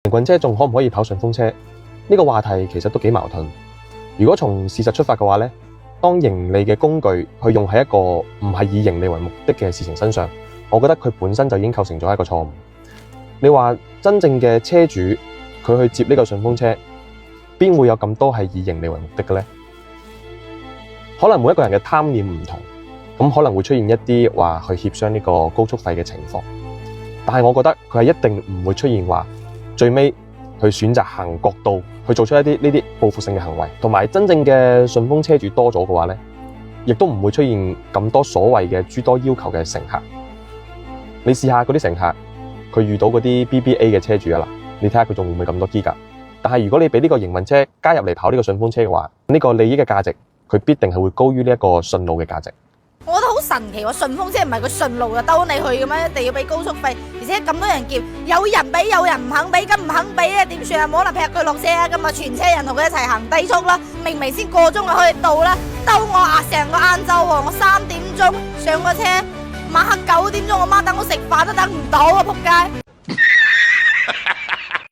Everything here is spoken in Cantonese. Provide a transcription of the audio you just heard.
營運車仲可唔可以跑順風車？呢個話題其實都幾矛盾。如果從事實出發嘅話呢，當盈利嘅工具去用喺一個唔係以盈利為目的嘅事情身上，我覺得佢本身就已經構成咗一個錯誤。你話真正嘅車主佢去接呢個順風車，邊會有咁多係以盈利為目的嘅呢？可能每一個人嘅貪念唔同，咁可能會出現一啲話去協商呢個高速費嘅情況。但係我覺得佢係一定唔會出現話最尾去選擇行國道，去做出一啲呢啲報復性嘅行為，同埋真正嘅順風車主多咗嘅話呢，亦都唔會出現咁多所謂嘅諸多要求嘅乘客。你試下嗰啲乘客，佢遇到嗰啲 BBA 嘅車主啊，你睇下佢仲會唔會咁多機㗎？但係如果你俾呢個營運車加入嚟跑呢個順風車嘅話，呢個利益嘅價值佢必定係會高於呢一個順路嘅價值。我覺得好神奇喎，順風車唔係個順路就兜你去嘅咩？一定要俾高速費，而且咁多人叫，有人俾有人唔肯俾，咁唔肯俾咧點算啊？冇可能劈佢落車啊！咁啊，全車人同佢一齊行低速啦，明明先個鐘就可以到啦，兜我啊成個晏晝喎，我3點鐘上個車，晚黑9點鐘我媽等我食飯都等唔到啊！仆街！